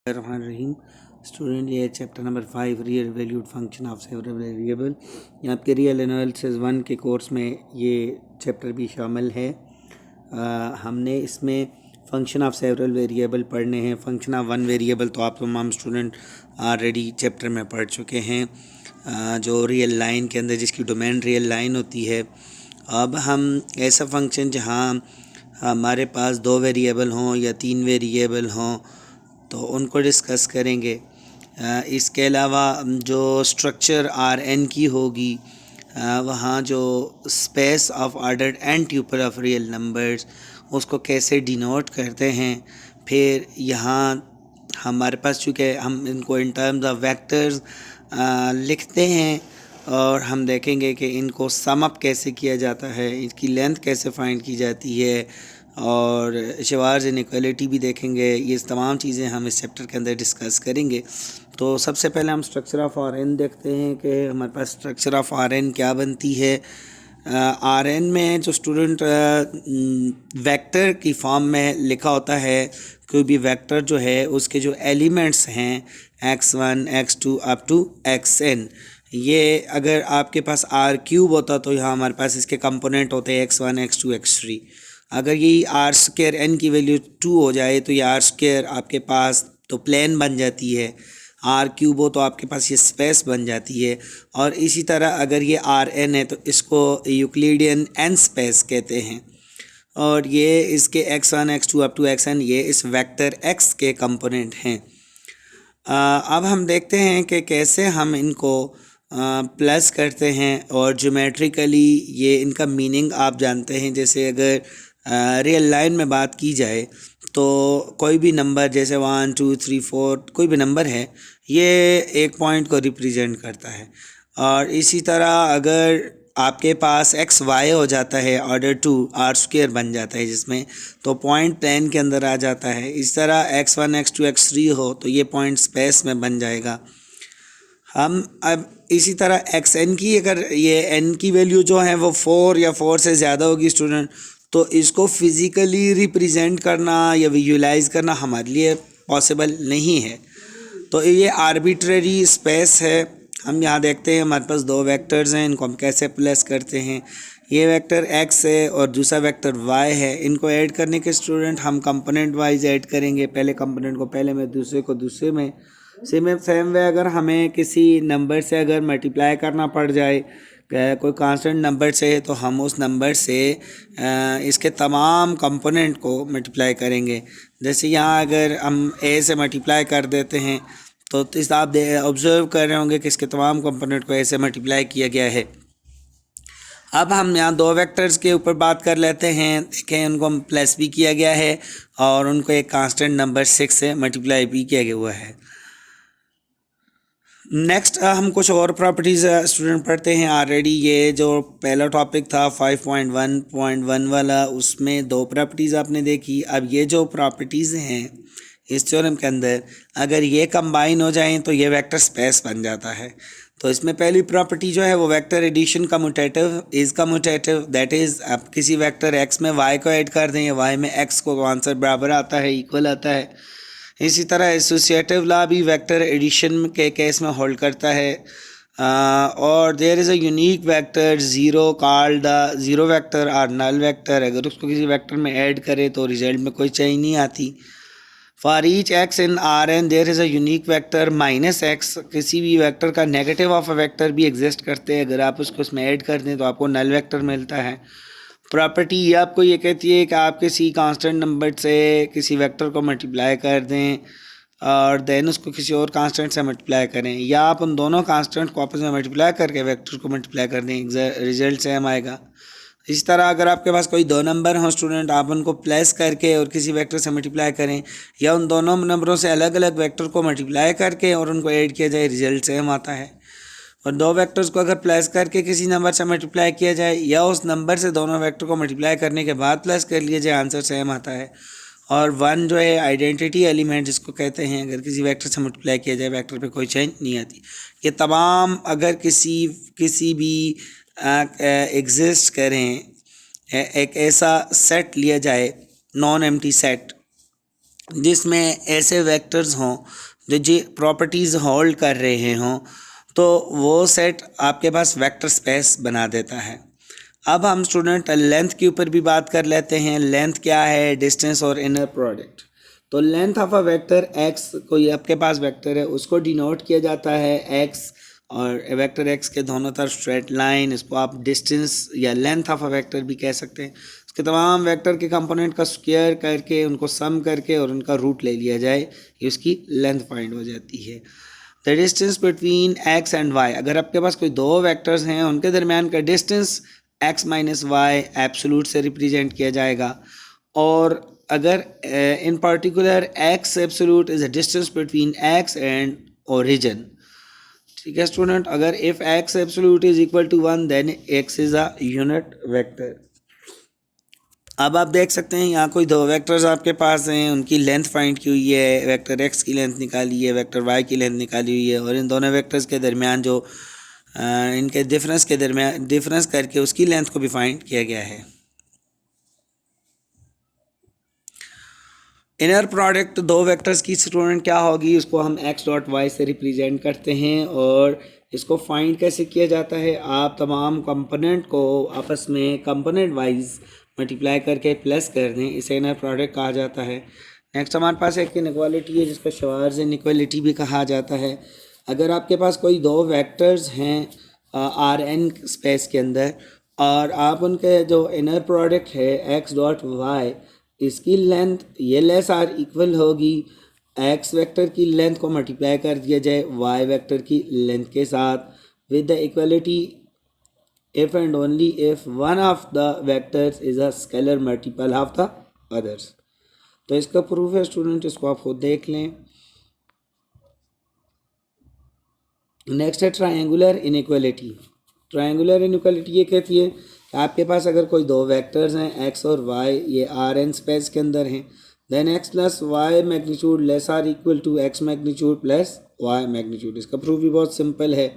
रहीम student, ये chapter number 5 real valued function of several variable. यहाँ आपके रियल एनालिसिस 1 के कोर्स में ये चैप्टर भी शामिल है। हमने इसमें फंक्शन ऑफ सेवरल वेरिएबल पढ़ने हैं। फंक्शन ऑफ वन वेरिएबल तो आप तमाम स्टूडेंट ऑलरेडी चैप्टर में पढ़ चुके हैं, जो रियल लाइन के अंदर जिसकी डोमेन रियल लाइन होती है। अब हम ऐसा फंक्शन जहाँ हमारे पास 2 वेरिएबल हों या 3 वेरिएबल हों तो उनको डिस्कस करेंगे। इसके अलावा जो स्ट्रक्चर आर एन की होगी, वहाँ जो space of ordered n tuple of real numbers उसको कैसे डिनोट करते हैं। फिर यहाँ हमारे पास चूँकि हम इनको इन टर्म्स ऑफ वेक्टर्स लिखते हैं और हम देखेंगे कि इनको सम अप कैसे किया जाता है, इसकी लेंथ कैसे फाइंड की जाती है और शवार्ज इनइक्वालिटी भी देखेंगे। ये तमाम चीज़ें हम इस चैप्टर के अंदर डिस्कस करेंगे। तो सबसे पहले हम स्ट्रक्चर ऑफ आर एन देखते हैं कि हमारे पास स्ट्रक्चर ऑफ आर एन क्या बनती है। आर एन में जो स्टूडेंट वेक्टर की फॉर्म में लिखा होता है, कोई भी वेक्टर जो है उसके जो एलिमेंट्स हैं x1 x2 up to xn, ये अगर आपके पास आर क्यूब होता तो यहाँ हमारे पास इसके कंपोनेंट होते हैं x1 x2 x3। अगर ये आर स्क्वायर एन की वैल्यू 2 हो जाए तो ये आर स्क्वायर आपके पास तो प्लेन बन जाती है, आर क्यूब हो तो आपके पास ये स्पेस बन जाती है। और इसी तरह अगर ये आर एन है तो इसको यूक्लिडियन एन स्पेस कहते हैं। और ये इसके x1 x2 up to xn ये इस वेक्टर x के कंपोनेंट हैं। अब हम देखते हैं कि कैसे हम इनको प्लस करते हैं और ज्योमेट्रिकली ये इनका मीनिंग आप जानते हैं। जैसे अगर रियल लाइन में बात की जाए तो कोई भी नंबर जैसे 1 2 3 4 कोई भी नंबर है, ये एक पॉइंट को रिप्रेजेंट करता है। और इसी तरह अगर आपके पास एक्स वाई हो जाता है ऑर्डर 2 आर स्क्वायर बन जाता है जिसमें, तो पॉइंट प्लेन के अंदर आ जाता है। इस तरह x1 x2 x3 हो तो ये पॉइंट स्पेस में बन जाएगा। हम अब इसी तरह xn की अगर ये n की वैल्यू जो है वो 4 या 4 से ज़्यादा होगी स्टूडेंट, तो इसको फिज़िकली रिप्रेजेंट करना या विजुलाइज करना हमारे लिए पॉसिबल नहीं है। तो ये आर्बिट्रेरी स्पेस है। हम यहाँ देखते हैं हमारे पास 2 वेक्टर्स हैं, इनको हम कैसे प्लस करते हैं। ये वेक्टर x है और दूसरा वेक्टर y है। इनको ऐड करने के स्टूडेंट हम कंपोनेंट वाइज ऐड करेंगे, पहले कंपोनेंट को पहले में दूसरे को दूसरे में। सेम वे अगर हमें किसी नंबर से अगर मल्टीप्लाई करना पड़ जाए कोई कांस्टेंट नंबर से, तो हम उस नंबर से इसके तमाम कंपोनेंट को मल्टीप्लाई करेंगे। जैसे यहाँ अगर हम a से मल्टीप्लाई कर देते हैं तो इस आप ऑब्जर्व कर रहे होंगे कि इसके तमाम कंपोनेंट को a से मल्टीप्लाई किया गया है। अब हम यहाँ 2 वेक्टर्स के ऊपर बात कर लेते हैं। देखें उनको प्लस भी किया गया है और उनको एक कांस्टेंट नंबर 6 से मल्टीप्लाई भी किया गया हुआ है। नेक्स्ट हम कुछ और प्रॉपर्टीज़ स्टूडेंट पढ़ते हैं। ऑलरेडी ये जो पहला टॉपिक था 5.1.1 वाला, उसमें 2 प्रॉपर्टीज़ आपने देखी। अब ये जो प्रॉपर्टीज़ हैं इस थ्योरम के अंदर, अगर ये कंबाइन हो जाएं तो ये वेक्टर स्पेस बन जाता है। तो इसमें पहली प्रॉपर्टी जो है वो vector addition commutative is commutative, that is आप किसी वेक्टर x में y को ऐड कर दें, y में x को, तो आंसर बराबर आता है, इक्वल आता है। इसी तरह एसोसिएटिव लॉ भी वेक्टर एडिशन के केस में होल्ड करता है। और there is a unique vector zero called the zero vector और नल वेक्टर। अगर उसको किसी वेक्टर में ऐड करें तो रिजल्ट में कोई चेंज नहीं आती। For each x in R n there is a unique vector minus x. किसी भी वेक्टर का नेगेटिव ऑफ अ वेक्टर भी एग्जिस्ट करते हैं, अगर आप उसको उसमें ऐड कर दें तो आपको नल वेक्टर मिलता है। प्रॉपर्टी ये आपको ये कहती है कि आप किसी कांस्टेंट नंबर से किसी वेक्टर को मल्टीप्लाई कर दें और देन उसको किसी और कांस्टेंट से मल्टीप्लाई करें, या आप उन दोनों कांस्टेंट को आपस में मल्टीप्लाई करके वेक्टर को मल्टीप्लाई कर दें, रिजल्ट सेम आएगा। इस तरह अगर आपके पास कोई 2 नंबर हों स्टूडेंट, आप उनको प्लस करके और किसी वेक्टर से मल्टीप्लाई करें, या उन दोनों नंबरों से अलग अलग वेक्टर को मल्टीप्लाई करके और उनको ऐड किया जाए, रिजल्ट सेम आता है। और 2 वेक्टर्स को अगर प्लस करके किसी नंबर से मल्टीप्लाई किया जाए या उस नंबर से दोनों वेक्टर को मल्टीप्लाई करने के बाद प्लस कर लिया जाए, आंसर सेम आता है। और 1 जो है आइडेंटिटी एलिमेंट जिसको कहते हैं, अगर किसी वेक्टर से मल्टीप्लाई किया जाए वेक्टर पे कोई चेंज नहीं आती। ये तमाम अगर किसी भी एग्जिस्ट करें, एक ऐसा सेट लिया जाए नॉन एम्प्टी सेट जिसमें ऐसे वेक्टर्स हों जो जी प्रॉपर्टीज़ होल्ड कर रहे हों, तो वो सेट आपके पास वेक्टर स्पेस बना देता है। अब हम स्टूडेंट लेंथ के ऊपर भी बात कर लेते हैं। लेंथ क्या है? डिस्टेंस और इनर प्रोडक्ट। तो length of a vector x, कोई आपके पास वेक्टर है, उसको डिनोट किया जाता है एक्स, और वेक्टर एक्स के दोनों तरफ स्ट्रेट लाइन, इसको आप डिस्टेंस या लेंथ ऑफ अ वेक्टर भी कह सकते हैं। उसके तमाम वेक्टर के कंपोनेंट का स्क्वायर करके, उनको सम करके और उनका रूट ले लिया जाए, ये उसकी लेंथ फाइंड हो जाती है। The distance between x and y, अगर आपके पास कोई दो वेक्टर्स हैं, उनके दरमियान का distance x minus y absolute से रिप्रेजेंट किया जाएगा। और अगर in particular x absolute is the distance between x and origin. ठीक है स्टूडेंट, अगर if x absolute is equal to 1 then x is a unit vector. अब आप देख सकते हैं यहाँ कोई दो वेक्टर्स आपके पास हैं, उनकी लेंथ फाइंड की हुई है, वेक्टर एक्स की लेंथ निकाली है, वेक्टर वाई की लेंथ निकाली हुई है, और इन दोनों वेक्टर्स के दरमियान जो इनके डिफरेंस के दरमियान डिफरेंस करके उसकी लेंथ को भी फाइंड किया गया है। इनर प्रोडक्ट दो वेक्टर्स की स्टूडेंट क्या होगी, उसको हम एक्स डॉट वाई से रिप्रेजेंट करते हैं। और इसको फाइंड कैसे किया जाता है? आप तमाम कंपोनेंट को आपस में कंपोनेंट वाइज मल्टीप्लाई करके प्लस कर दें, इसे इनर प्रोडक्ट कहा जाता है। नेक्स्ट हमारे पास एक इनइक्वालिटी है जिसको शवार्ज़ इनइक्वालिटी भी कहा जाता है। अगर आपके पास कोई दो वेक्टर्स हैं आर एन स्पेस के अंदर, और आप उनके जो इनर प्रोडक्ट है एक्स डॉट वाई, इसकी लेंथ ये लेस आर इक्वल होगी एक्स वेक्टर की लेंथ को मल्टीप्लाई कर दिया जाए वाई वेक्टर की लेंथ के साथ, with the equality if and only if one of the vectors is a scalar multiple of the others. तो इसका प्रूफ है स्टूडेंट, इसको आप खुद देख लें। नेक्स्ट है ट्रायंगुलर इनइक्वालिटी। ट्रायंगुलर इनइक्वालिटी ये कहती है कि आपके पास अगर कोई दो वेक्टर्स हैं एक्स और वाई, ये आर एन स्पेस के अंदर हैं, then x plus y magnitude less or equal to x magnitude plus y magnitude. इसका प्रूफ भी बहुत सिंपल है।